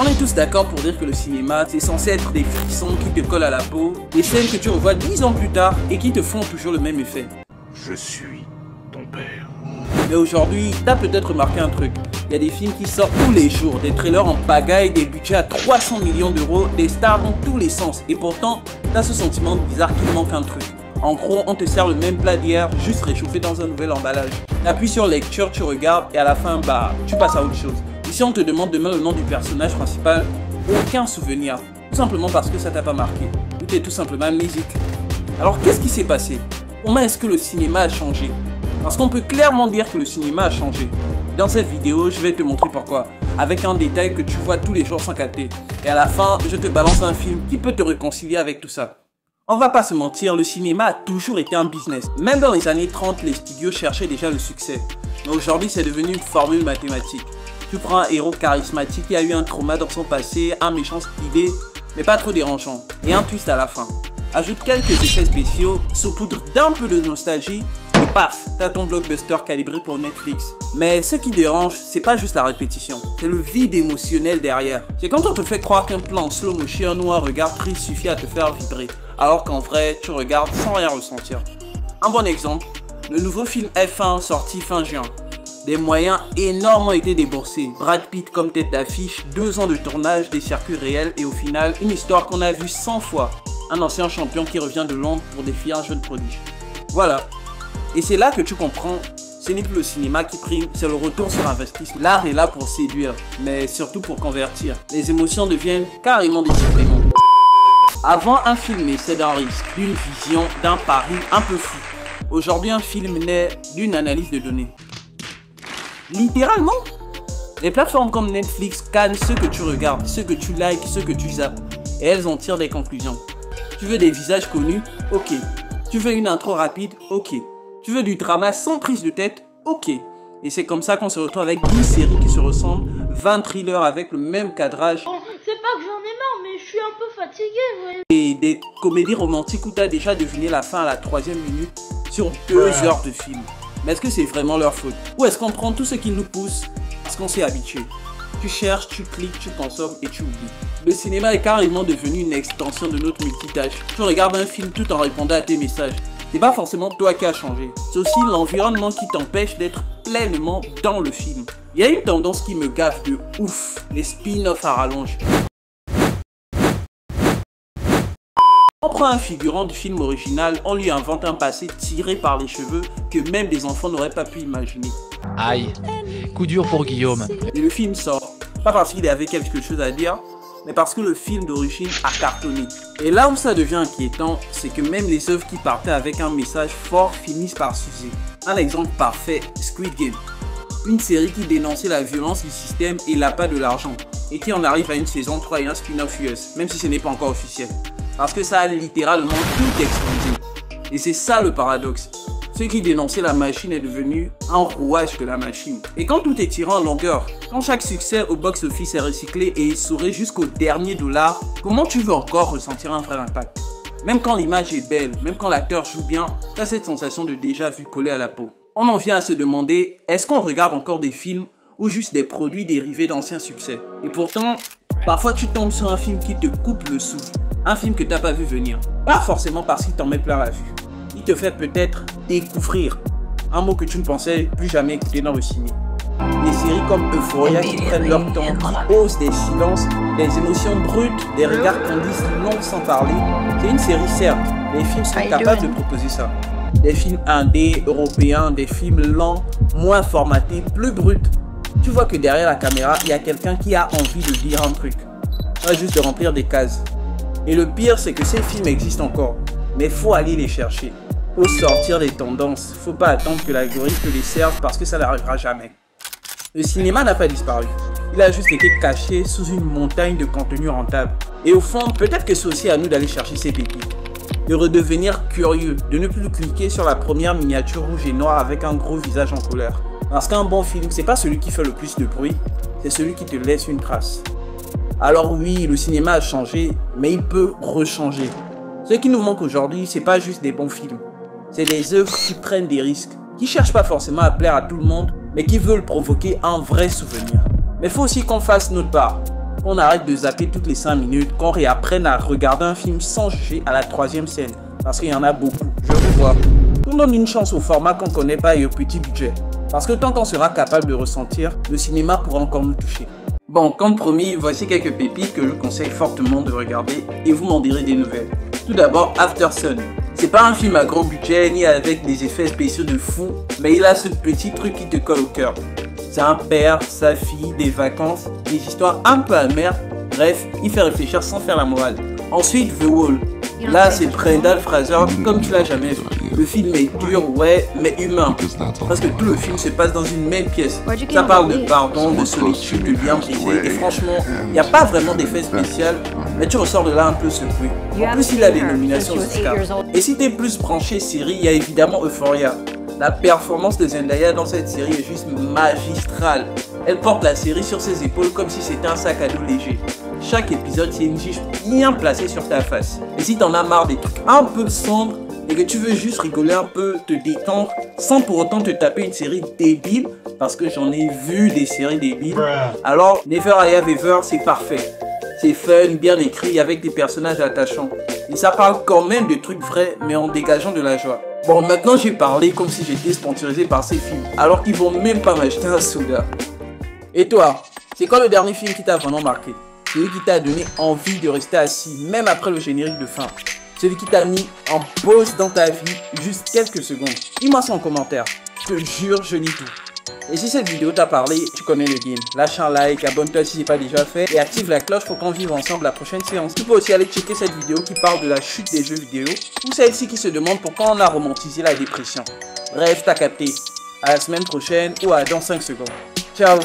On est tous d'accord pour dire que le cinéma, c'est censé être des frissons qui te collent à la peau, des scènes que tu revois 10 ans plus tard et qui te font toujours le même effet. Je suis ton père. Mais aujourd'hui, t'as peut-être remarqué un truc. Il y a des films qui sortent tous les jours, des trailers en pagaille, des budgets à 300 millions d'euros, des stars dans tous les sens. Et pourtant, t'as ce sentiment bizarre qu'il manque un truc. En gros, on te sert le même plat d'hier, juste réchauffé dans un nouvel emballage. T'appuies sur lecture, tu regardes et à la fin, tu passes à autre chose. Et si on te demande demain le nom du personnage principal, aucun souvenir. Tout simplement parce que ça t'a pas marqué. Ou t'es tout simplement amnésique. Alors qu'est-ce qui s'est passé? Comment est-ce que le cinéma a changé? Parce qu'on peut clairement dire que le cinéma a changé. Dans cette vidéo, je vais te montrer pourquoi, avec un détail que tu vois tous les jours sans capter. Et à la fin, je te balance un film qui peut te réconcilier avec tout ça. On va pas se mentir, le cinéma a toujours été un business. Même dans les années 30, les studios cherchaient déjà le succès. Mais aujourd'hui, c'est devenu une formule mathématique. Tu prends un héros charismatique qui a eu un trauma dans son passé, un méchant stylé, mais pas trop dérangeant, et un twist à la fin. Ajoute quelques effets spéciaux, saupoudre d'un peu de nostalgie, et paf, t'as ton blockbuster calibré pour Netflix. Mais ce qui dérange, c'est pas juste la répétition, c'est le vide émotionnel derrière. C'est quand on te fait croire qu'un plan en slow motion ou un regard triste suffit à te faire vibrer, alors qu'en vrai, tu regardes sans rien ressentir. Un bon exemple, le nouveau film F1 sorti fin juin. Des moyens énormes ont été déboursés. Brad Pitt comme tête d'affiche, 2 ans de tournage, des circuits réels et au final, une histoire qu'on a vue 100 fois. Un ancien champion qui revient de Londres pour défier un jeune prodige. Voilà. Et c'est là que tu comprends, ce n'est plus le cinéma qui prime, c'est le retour sur investissement. L'art est là pour séduire, mais surtout pour convertir. Les émotions deviennent carrément des suppléments. Avant, un film naissait d'un risque, d'une vision, d'un pari un peu fou. Aujourd'hui, un film naît d'une analyse de données. Littéralement, les plateformes comme Netflix scannent ce que tu regardes, ce que tu likes, ce que tu zappes, et elles en tirent des conclusions. Tu veux des visages connus? Ok. Tu veux une intro rapide? Ok. Tu veux du drama sans prise de tête? Ok. Et c'est comme ça qu'on se retrouve avec 10 séries qui se ressemblent, 20 thrillers avec le même cadrage. Bon, c'est pas que j'en ai marre, mais je suis un peu fatiguée, ouais. Et des comédies romantiques où t'as déjà deviné la fin à la 3e minute sur 2 heures de film. Mais est-ce que c'est vraiment leur faute? Ou est-ce qu'on prend tout ce qui nous pousse parce qu'on s'est habitué? Tu cherches, tu cliques, tu consommes et tu oublies. Le cinéma est carrément devenu une extension de notre multitâche. Tu regardes un film tout en répondant à tes messages. C'est pas forcément toi qui as changé. C'est aussi l'environnement qui t'empêche d'être pleinement dans le film. Il y a une tendance qui me gaffe de ouf, les spin-offs à rallonge. On prend un figurant du film original, on lui invente un passé tiré par les cheveux que même des enfants n'auraient pas pu imaginer. Aïe, coup dur pour Guillaume. Et le film sort, pas parce qu'il avait quelque chose à dire, mais parce que le film d'origine a cartonné. Et là où ça devient inquiétant, c'est que même les œuvres qui partaient avec un message fort finissent par s'user. Un exemple parfait, Squid Game. Une série qui dénonçait la violence du système et l'appât de l'argent. Et qui en arrive à une saison 3 et un spin-off US, même si ce n'est pas encore officiel. Parce que ça a littéralement tout explosé. Et c'est ça le paradoxe. Ceux qui dénonçaient la machine est devenu un rouage de la machine. Et quand tout est tiré en longueur, quand chaque succès au box-office est recyclé et essoré jusqu'au dernier dollar, comment tu veux encore ressentir un vrai impact? Même quand l'image est belle, même quand l'acteur joue bien, t'as cette sensation de déjà vu coller à la peau. On en vient à se demander, est-ce qu'on regarde encore des films ou juste des produits dérivés d'anciens succès? Et pourtant, parfois tu tombes sur un film qui te coupe le souffle. Un film que t'as pas vu venir. Pas forcément parce qu'il t'en met plein la vue. Il te fait peut-être découvrir. Un mot que tu ne pensais plus jamais écouter dans le ciné. Des séries comme Euphoria qui prennent leur temps, qui osent des silences, des émotions brutes, des regards qu'on dit long sans parler. C'est une série certes, les films sont capables de proposer ça. Des films indés, européens, des films lents, moins formatés, plus bruts. Tu vois que derrière la caméra, il y a quelqu'un qui a envie de dire un truc. Pas juste de remplir des cases. Et le pire, c'est que ces films existent encore. Mais faut aller les chercher. Faut sortir des tendances. Faut pas attendre que l'algorithme les serve parce que ça n'arrivera jamais. Le cinéma n'a pas disparu. Il a juste été caché sous une montagne de contenu rentable. Et au fond, peut-être que c'est aussi à nous d'aller chercher ces pépites. De redevenir curieux, de ne plus cliquer sur la première miniature rouge et noire avec un gros visage en colère. Parce qu'un bon film, c'est pas celui qui fait le plus de bruit, c'est celui qui te laisse une trace. Alors oui, le cinéma a changé, mais il peut rechanger. Ce qui nous manque aujourd'hui, c'est pas juste des bons films. C'est des œuvres qui prennent des risques, qui cherchent pas forcément à plaire à tout le monde, mais qui veulent provoquer un vrai souvenir. Mais il faut aussi qu'on fasse notre part. qu'on arrête de zapper toutes les 5 minutes, qu'on réapprenne à regarder un film sans juger à la 3e scène. Parce qu'il y en a beaucoup, je vous vois. On donne une chance au format qu'on connaît pas et au petit budget. Parce que tant qu'on sera capable de ressentir, le cinéma pourra encore nous toucher. Bon, comme promis, voici quelques pépites que je conseille fortement de regarder et vous m'en direz des nouvelles. Tout d'abord, Aftersun. C'est pas un film à gros budget ni avec des effets spéciaux de fou, mais il a ce petit truc qui te colle au cœur. C'est un père, sa fille, des vacances, des histoires un peu amères, bref, il fait réfléchir sans faire la morale. Ensuite, The Wall. Là, c'est Brendan Fraser comme tu l'as jamais vu. Le film est dur, ouais, mais humain. Parce que tout le film se passe dans une même pièce. Ça parle de pardon, de solitude, de liens brisés. Et franchement, il n'y a pas vraiment d'effet spécial, mais tu ressors de là un peu secoué. En plus, il a des nominations Oscar. Et si t'es plus branché série, il y a évidemment Euphoria. La performance de Zendaya dans cette série est juste magistrale. Elle porte la série sur ses épaules comme si c'était un sac à dos léger. Chaque épisode, c'est une chiche bien placée sur ta face. Et si t'en as marre des trucs un peu sombres et que tu veux juste rigoler un peu, te détendre, sans pour autant te taper une série débile, parce que j'en ai vu des séries débiles, alors Never I Have Ever, c'est parfait. C'est fun, bien écrit, avec des personnages attachants. Et ça parle quand même de trucs vrais, mais en dégageant de la joie. Bon, maintenant j'ai parlé comme si j'étais sponsorisé par ces films, alors qu'ils vont même pas m'acheter un soda. Et toi, c'est quoi le dernier film qui t'a vraiment marqué? Celui qui t'a donné envie de rester assis, même après le générique de fin. Celui qui t'a mis en pause dans ta vie, juste quelques secondes. Dis-moi ça en commentaire. Je te jure, je lis tout. Et si cette vidéo t'a parlé, tu connais le game. Lâche un like, abonne-toi si ce n'est pas déjà fait et active la cloche pour qu'on vive ensemble la prochaine séance. Tu peux aussi aller checker cette vidéo qui parle de la chute des jeux vidéo ou celle-ci qui se demande pourquoi on a romantisé la dépression. Bref, t'as capté. À la semaine prochaine ou à dans 5 secondes. Ciao.